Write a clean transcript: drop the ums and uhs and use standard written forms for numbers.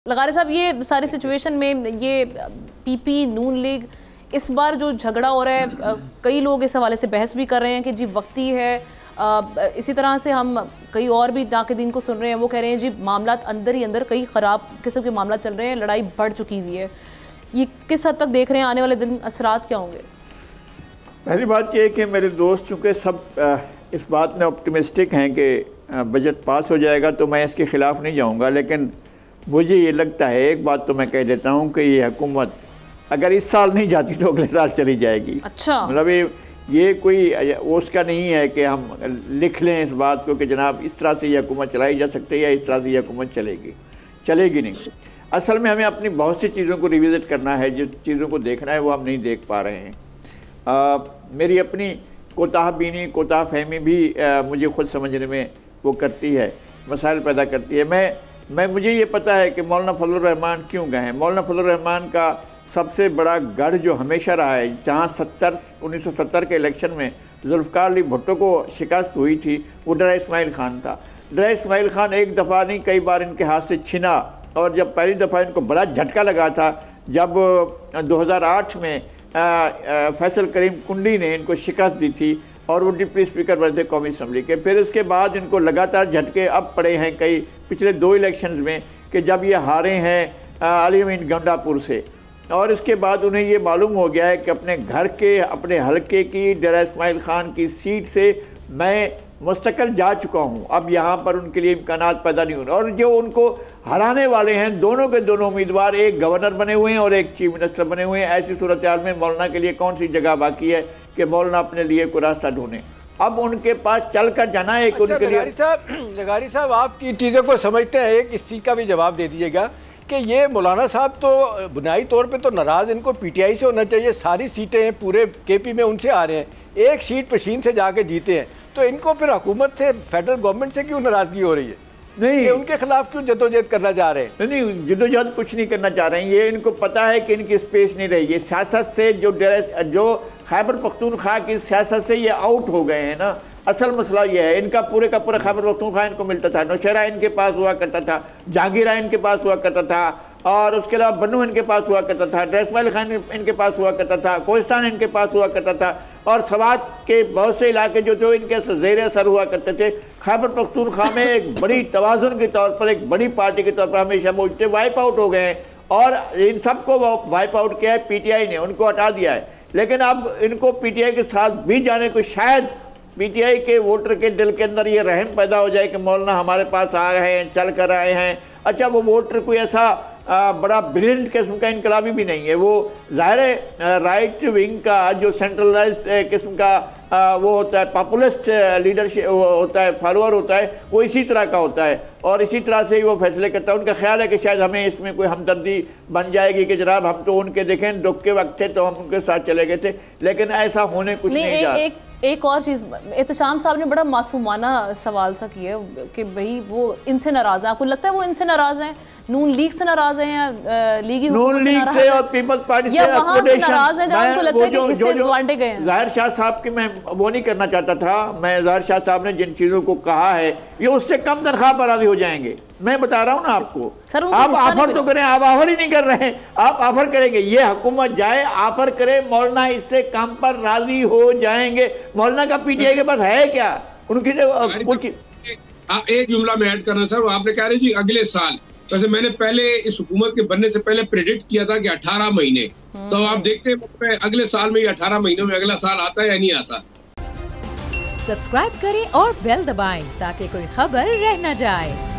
लगारी साहब, ये सारी सिचुएशन में ये पीपी नून लीग इस बार जो झगड़ा हो रहा है, कई लोग इस हवाले से बहस भी कर रहे हैं कि जी वक्ती है। इसी तरह से हम कई और भी नाक़दीन को सुन रहे हैं, वो कह रहे हैं जी मामला अंदर ही अंदर कई ख़राब किस्म के मामला चल रहे हैं, लड़ाई बढ़ चुकी हुई है। ये किस हद तक देख रहे हैं आने वाले दिन असरात क्या होंगे? पहली बात यह है कि मेरे दोस्त चूँकि सब इस बात में ऑप्टिमिस्टिक हैं कि बजट पास हो जाएगा, तो मैं इसके ख़िलाफ़ नहीं जाऊँगा। लेकिन मुझे ये लगता है, एक बात तो मैं कह देता हूँ कि ये हुकूमत अगर इस साल नहीं जाती तो अगले साल चली जाएगी। अच्छा, मतलब ये कोई उसका नहीं है कि हम लिख लें इस बात को कि जनाब इस तरह से ये हुकूमत चलाई जा सकती है या इस तरह से ये हुकूमत चलेगी नहीं। असल में हमें अपनी बहुत सी चीज़ों को रिविज़िट करना है, जिस चीज़ों को देखना है वो हम नहीं देख पा रहे हैं। मेरी अपनी कोताहबीनी कोताह फहमी भी मुझे ख़ुद समझने में वो करती है, मसाइल पैदा करती है। मुझे ये पता है कि मौलाना फजलुर रहमान क्यों गए हैं। मौलाना फजलुर रहमान का सबसे बड़ा गढ़ जो हमेशा रहा है, जहाँ 1970 के इलेक्शन में जुल्फ़िकार अली भुट्टो को शिकस्त हुई थी, वो डरा इस्माइल ख़ान था। डरा इस्माइल ख़ान एक दफ़ा नहीं कई बार इनके हाथ से छिना, और जब पहली दफ़ा इनको बड़ा झटका लगा था जब 2008 में फैसल करीम कुंडी ने इनको शिकस्त दी थी और वो डिप्टी स्पीकर बने थे कौमी असम्बली के। फिर इसके बाद इनको लगातार झटके अब पड़े हैं कई पिछले 2 इलेक्शंस में कि जब ये हारे हैं अली अमीन गंडापुर से, और इसके बाद उन्हें ये मालूम हो गया है कि अपने घर के अपने हलके की डरा इस्माइल ख़ान की सीट से मैं मुस्तकिल जा चुका हूँ, अब यहाँ पर उनके लिए इम्कानात पैदा नहीं होने। और जो उनको हराने वाले हैं, दोनों के दोनों उम्मीदवार एक गवर्नर बने हुए हैं और एक चीफ मिनिस्टर बने हुए हैं। ऐसी सूरत हाल में मौलाना के लिए कौन सी जगह बाकी है कि मौलाना अपने लिए कोई रास्ता ढूंढे? अब उनके पास चल कर जाना है। अच्छा, उनके लिए लगारी साहब आपकी चीज़ों को समझते हैं, एक इस चीज़ का भी जवाब दे दीजिएगा कि ये मौलाना साहब तो बुनियादी तौर पे तो नाराज़ इनको पीटीआई से होना चाहिए। सारी सीटें पूरे केपी में उनसे आ रहे हैं, एक सीट पशीन से जाके जीते हैं, तो इनको फिर हुकूमत से, फेडरल गवर्नमेंट से क्यों नाराज़गी हो रही है? नहीं, उनके खिलाफ क्यों जदोजहद करना चाह रहे हैं? नहीं, जदोजहद कुछ नहीं करना चाह रहे हैं। ये इनको पता है कि इनकी स्पेस नहीं रही। ये सियासत से जो खैबर पख्तूनख्वा की सियासत से ये आउट हो गए हैं ना। असल मसला ये है, इनका पूरे का पूरा खैबर पख्तूनख्वा इनको मिलता था, नौशहरा इनके पास हुआ करता था, जहांगीरा इनके पास हुआ करता था, और उसके अलावा बन्नू इनके पास हुआ करता था, डरा इस्माइल ख़ान इनके पास हुआ करता था, कोहिस्तान इनके पास हुआ करता था, और सवात के बहुत से इलाके जो इनके ज़ेर असर हुआ करते थे। खैबर पख्तूनख्वा में एक बड़ी तवाज़ुन के तौर पर, एक बड़ी पार्टी के तौर पर हमेशा मौजूद थे, वाइप आउट हो गए हैं, और इन सबको वाइप आउट किया है पीटीआई ने, उनको हटा दिया है। लेकिन अब इनको पीटीआई के साथ भी जाने को, शायद पीटीआई के वोटर के दिल के अंदर ये रहम पैदा हो जाए कि मौलाना हमारे पास आ रहे हैं, चल कर आए हैं। अच्छा, वो वोटर कोई ऐसा बड़ा ब्रिलियंट किस्म का इनकलाबी भी नहीं है, वो ज़ाहिर है राइट विंग का जो सेंट्रलाइज किस्म का वो होता है, पॉपुलिस्ट लीडरशिप होता है, फॉलोअर होता है, वो इसी तरह का होता है और इसी तरह से ही वो फैसले करता है। उनका ख्याल है कि शायद हमें इसमें कोई हमदर्दी बन जाएगी कि जनाब हम तो उनके देखें दुख के वक्त थे तो हम उनके साथ चले गए थे, लेकिन ऐसा होने कुछ नहीं जा। एक और चीज़, एहतशाम साहब ने बड़ा मासूमाना सवाल सा किया कि भाई वो इनसे नाराज़ हैं। आपको लगता है वो इनसे नाराज़ हैं, नून लीग से नाराज़ हैं, या लीगी नून लीग से और पीपल्स पार्टी से, वहाँ से नाराज़ हैं जहाँ उनको लगता है कि इससे बांटे गए हैं? ज़ाहिर शाह साहब की मैं वो नहीं करना चाहता था। मैं ज़ाहिर शाह साहब ने जिन चीज़ों को कहा है, ये उससे कम तनख्वाह पर राज़ी हो जाएंगे। मैं बता रहा हूँ ना आपको, आप ऑफर तो करें, आप ऑफर ही नहीं कर रहे हैं। आप ऑफर करेंगे, ये हुकूमत जाए ऑफर करे, मौलाना इससे कम पर राजी हो जाएंगे। मौलाना का पीटीआई के पास है क्या? उनकी कुछ एक जुमला में ऐड करना सर, आपने कह रहे जी अगले साल, वैसे मैंने पहले इस हुकूमत के बनने से पहले प्रेडिक्ट किया था कि 18 महीने, तो आप देखते हैं अगले साल में 18 महीनों में अगला साल आता है या नहीं आता। सब्सक्राइब करें और बेल दबाएं ताकि कोई खबर रह न जाए।